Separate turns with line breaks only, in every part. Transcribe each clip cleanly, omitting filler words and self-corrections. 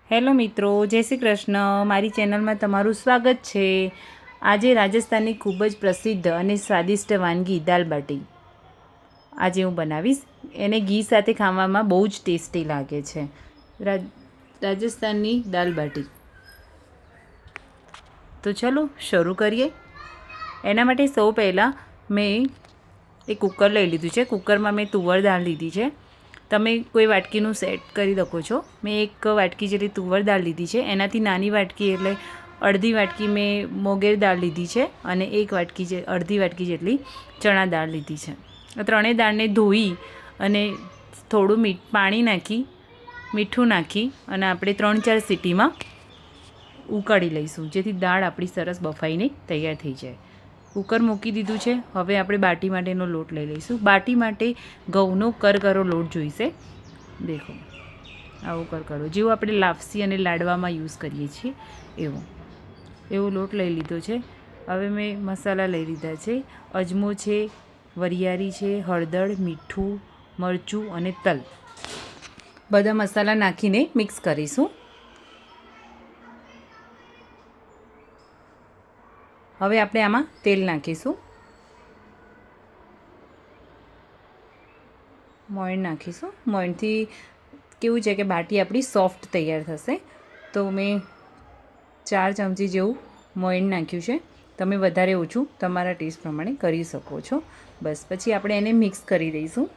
Hello મિત્રો, જય શ્રી કૃષ્ણ. મારી ચેનલમાં તમારું સ્વાગત છે. આજે રાજસ્થાનની ખૂબ જ પ્રસિદ્ધ અને સ્વાદિષ્ટ વાનગી દાલ બાટી આજે હું બનાવીશ. એને ઘી સાથે ખાવામાં બહુ જ ટેસ્ટી લાગે છે. રાજસ્થાનની દાલ બાટી. તો ચલો શરૂ કરીએ. એના માટે સૌ પહેલાં મેં એક કુકર લઈ લીધું છે. કુકરમાં મેં તુવર દાળ લીધી છે. તમે કોઈ વાટકીનું સેટ કરી શકો છો. મેં એક વાટકી જેટલી તુવર દાળ લીધી છે. એનાથી નાની વાટકી એટલે અડધી વાટકી મેં મોગેર દાળ લીધી છે અને અડધી વાટકી જેટલી ચણા દાળ લીધી છે. ત્રણેય દાળને ધોઈ અને થોડું પાણી નાખી મીઠું નાખી અને આપણે 3-4 સીટીમાં ઉકાળી લઈશું, જેથી દાળ આપણી સરસ બફાઈને તૈયાર થઈ જાય. કુકર મૂકી દીધું છે. હવે આપણે બાટી માટેનો લોટ લઈ લઈશું. બાટી માટે ઘઉંનો કરકરો લોટ જોઈશે. દેખો આવો કરકરો, જેવો આપણે લાપસી અને લાડવામાં યુઝ કરીએ છીએ એવો લોટ લઈ લીધો છે. હવે મેં મસાલા લઈ લીધા છે. અજમો છે, વરિયાળી છે, હળદર, મીઠું, મરચું અને તલ. બધા મસાલા નાખીને મિક્સ કરીશું. હવે આપણે આમાં તેલ નાખીશું. મોઈન નાખીશું. મોઈનથી કેવું છે કે બાટી આપણી સોફ્ટ તૈયાર થશે. તો મેં 4 ચમચી જેવું મોઈન નાખ્યું છે. તમે વધારે ઓછું તમારા ટેસ્ટ પ્રમાણે કરી શકો છો. બસ પછી આપણે એને મિક્સ કરી દઈશું,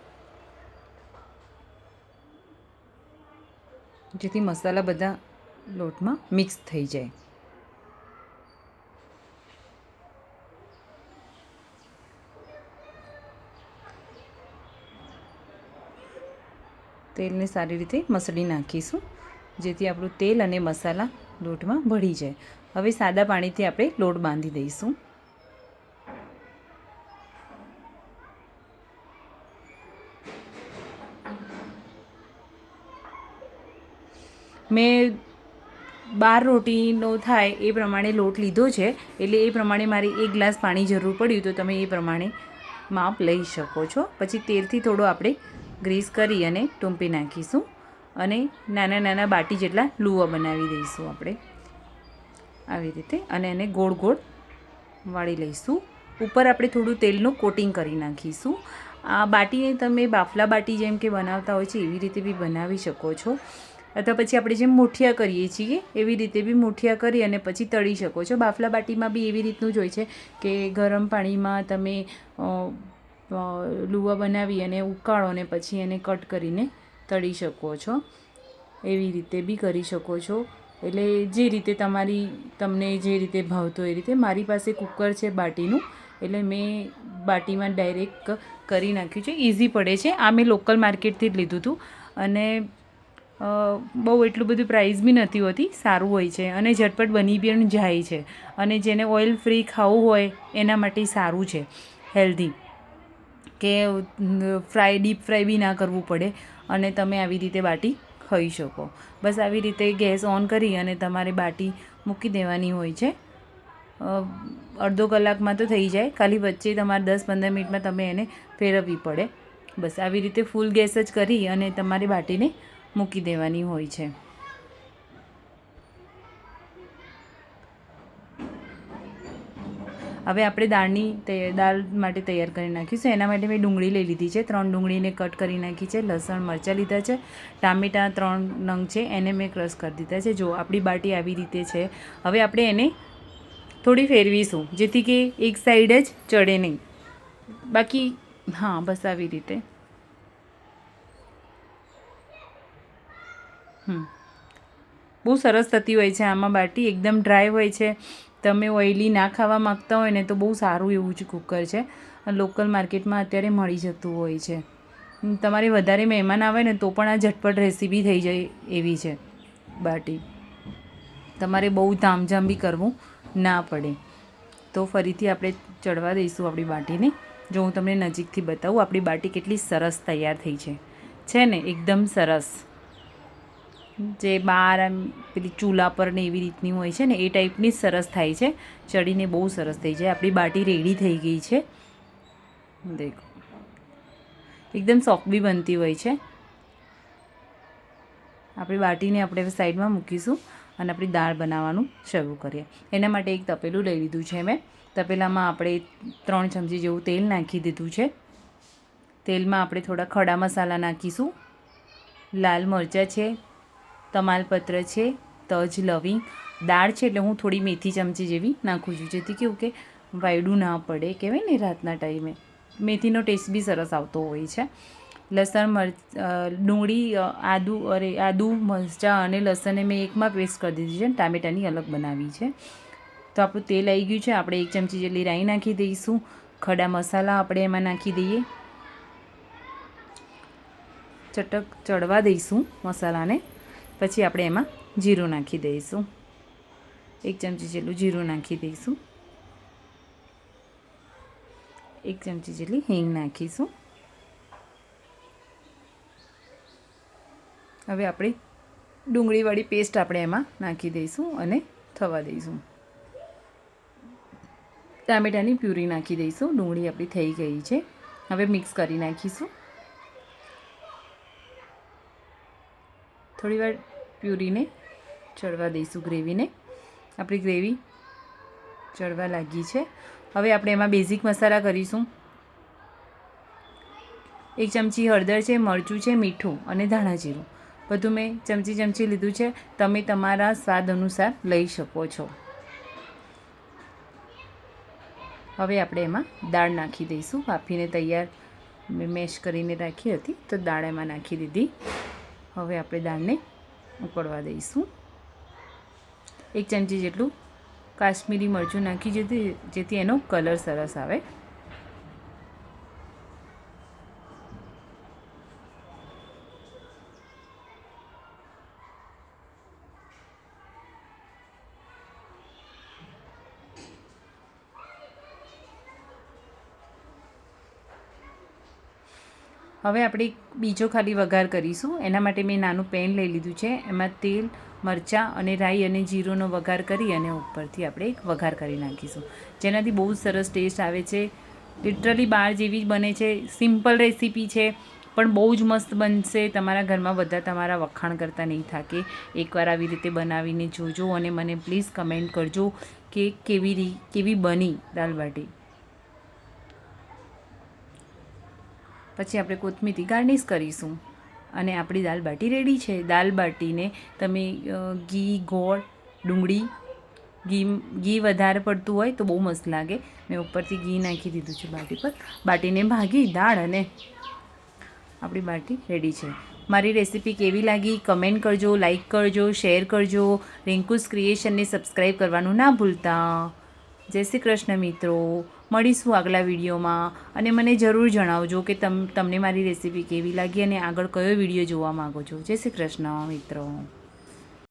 જેથી મસાલા બધા લોટમાં મિક્સ થઈ જાય. તેલને સારી રીતે મસળી નાખીશું, જેથી આપણું તેલ અને મસાલા લોટમાં ભળી જાય. હવે સાદા પાણીથી આપણે લોટ બાંધી દઈશું. મેં 12 રોટીનો થાય એ પ્રમાણે લોટ લીધો છે, એટલે એ પ્રમાણે મારે 1 ગ્લાસ પાણી જરૂર પડ્યું, તો તમે એ પ્રમાણે માપ લઈ શકો છો. પછી તેલથી થોડો આપણે ગ્રીસ કરી અને ટૂંપી નાખીશું અને નાના નાના બાટી જેટલા લુવા બનાવી દઈશું આપણે આવી રીતે, અને એને ગોળ ગોળ વાળી લઈશું. ઉપર આપણે થોડું તેલનું કોટિંગ કરી નાખીશું. આ બાટીને તમે બાફલા બાટી જેમ કે બનાવતા હોય છે એવી રીતે બી બનાવી શકો છો, અથવા પછી આપણે જેમ મુઠિયા કરીએ છીએ એવી રીતે બી મુઠિયા કરી અને પછી તળી શકો છો. બાફલા બાટીમાં બી એવી રીતનું જ હોય છે કે ગરમ પાણીમાં તમે લુવા બનાવી અને ઉકાળો ને પછી એને કટ કરીને તળી શકો છો. એવી રીતે બી કરી શકો છો. એટલે જે રીતે તમને જે રીતે ભાવતો એ રીતે. મારી પાસે કુકર છે બાટીનું, એટલે મેં બાટીમાં ડાયરેક્ટ કરી નાખ્યું છે. ઇઝી પડે છે. આ મેં લોકલ માર્કેટથી જ લીધું હતું અને બહુ એટલું બધું પ્રાઇસ બી નથી હોતી, સારું હોય છે અને ઝટપટ બની પણ જાય છે. અને જેને ઓઇલ ફ્રી ખાવું હોય એના માટે સારું છે, હેલ્ધી, કે ડીપ ફ્રાય બી ના કરવું પડે અને તમે આવી રીતે બાટી ખાઈ શકો. બસ આવી રીતે ગેસ ઓન કરી અને તમારે બાટી મૂકી દેવાની હોય છે. અડધો કલાકમાં તો થઈ જાય, ખાલી વચ્ચે તમારે 10-15 મિનિટમાં તમે એને ફેરવવી પડે. બસ આવી રીતે ફૂલ ગેસ જ કરી અને તમારે બાટીને મૂકી દેવાની હોય છે. હવે આપણે દાળ માટે તૈયાર કરી નાખીશું. એના માટે મેં ડુંગળી લઈ લીધી છે. 3 ડુંગળીને કટ કરી નાખી છે. લસણ મરચાં લીધા છે. ટામેટાં 3 નંગ છે, એને મેં ક્રશ કરી દીધા છે. જો આપણી બાટી આવી રીતે છે. હવે આપણે એને થોડી ફેરવીશું, જેથી કે એક સાઈડ જ ચડે નહીં. બાકી હા, બસ આવી રીતે. બહુ સરસ થતી હોય છે આમાં બાટી. એકદમ ડ્રાય હોય છે. તમે ઓઇલી ના ખાવા માગતા હોય ને તો બહુ સારું એવું જ કુકર છે. લોકલ માર્કેટમાં અત્યારે મળી જતું હોય છે. તમારે વધારે મહેમાન આવે ને તો પણ આ ઝટપટ રેસીપી થઈ જાય એવી છે બાટી. તમારે બહુ તામઝામ બી કરવું ના પડે. તો ફરીથી આપણે ચડવા દઈશું આપણી બાટીને. જો હું તમને નજીકથી બતાવું આપણી બાટી કેટલી સરસ તૈયાર થઈ છે ને એકદમ સરસ. જે બહાર પેલી ચૂલા પર ને એવી રીતની હોય છે ને એ ટાઈપની જ સરસ થાય છે. ચડીને બહુ સરસ થઈ જાય. આપણી બાટી રેડી થઈ ગઈ છે. દેખો એકદમ સોફ્ટ બી બનતી હોય છે. આપણી બાટીને આપણે સાઈડમાં મૂકીશું અને આપણી દાળ બનાવવાનું શરૂ કરીએ. એના માટે એક તપેલું લઈ લીધું છે મેં. તપેલામાં આપણે 3 ચમચી જેવું તેલ નાખી દીધું છે. તેલમાં આપણે થોડા ખડા મસાલા નાખીશું. લાલ મરચાં છે, તમાલપત્ર છે, તજ, લવિંગ, દાળ છે એટલે હું થોડી મેથી ચમચી જેવી નાખું છું, જેથી કેવું કે વાયડું ના પડે, કહેવાય ને રાતના ટાઈમે. મેથીનો ટેસ્ટ બી સરસ આવતો હોય છે. લસણ, ડુંગળી, આદુ, મરચાં અને લસણને મેં એકમાં પેસ્ટ કરી દીધી છે. ટામેટાની અલગ બનાવી છે. તો આપણું તેલ આવી ગયું છે. આપણે 1 ચમચી જેટલી રાઈ નાખી દઈશું. ખડા મસાલા આપણે એમાં નાખી દઈએ. ચટક ચડવા દઈશું મસાલાને. પછી આપણે એમાં જીરું નાખી દઈશું. 1 ચમચી જેટલું જીરું નાખી દઈશું. 1 ચમચી જેટલી હિંગ નાખીશું. હવે આપણી ડુંગળીવાળી પેસ્ટ આપણે એમાં નાખી દઈશું અને થવા દઈશું. ટામેટાની પ્યુરી નાખી દઈશું. ડુંગળી આપણી થઈ ગઈ છે. હવે મિક્સ કરી નાખીશું. થોડીવાર પ્યુરીને ચડવા દઈશું, ગ્રેવીને. આપણી ગ્રેવી ચડવા લાગી છે. હવે આપણે એમાં બેઝિક મસાલા કરીશું. 1 ચમચી હળદર છે, મરચું છે, મીઠું અને ધાણા જીરું બધું મેં ચમચી લીધું છે. તમે તમારા સ્વાદ અનુસાર લઈ શકો છો. હવે આપણે એમાં દાળ નાખી દઈશું. બાફીને તૈયાર મેશ કરીને રાખી હતી તો દાળ એમાં નાખી દીધી. હવે આપણે દાળને ઉકળવા દઈશું. 1 ચમચી જેટલું કાશ્મીરી મરચું નાખી જેથી એનો કલર સરસ આવે. હવે આપણે બીજો ખાલી વઘાર કરીશું. એના માટે મેં નાનું પેન લઈ લીધું છે. એમાં તેલ, મરચાં અને રાઈ અને જીરુંનો વઘાર કરી અને ઉપરથી આપણે એક વઘાર કરી નાખીશું, જેનાથી બહુ જ સરસ ટેસ્ટ આવે છે. લિટરલી બહાર જેવી જ બને છે. સિમ્પલ રેસીપી છે પણ બહુ જ મસ્ત બનશે. તમારા ઘરમાં બધા તમારા વખાણ કરતા નહીં થાકે. એકવાર આવી રીતે બનાવીને જોજો અને મને પ્લીઝ કમેન્ટ કરજો કે કેવી બની દાલ બાટી. પછી આપણે કોથમીરથી ગાર્નિશ કરીશું અને આપણી દાલ બાટી રેડી છે. દાલ બાટીને તમે ઘી, ગોળ, ડુંગળી, ઘી વધારે પડતું હોય તો બહુ મસ્ત લાગે. મેં ઉપરથી ઘી નાખી દીધું છે બાટી પર. બાટીને ભાગી દાળ અને આપણી બાટી રેડી છે. મારી રેસીપી કેવી લાગી કમેન્ટ કરજો, લાઈક કરજો, શેર કરજો. રિંકુસ ક્રિએશનને સબસ્ક્રાઈબ કરવાનું ના ભૂલતા. જય શ્રી કૃષ્ણ મિત્રો. મળીશું આગલા વિડીયોમાં અને મને જરૂર જણાવજો કે તમને મારી રેસીપી કેવી લાગી અને આગળ કયો વિડીયો જોવા માગો છો. જય શ્રી કૃષ્ણ મિત્રો.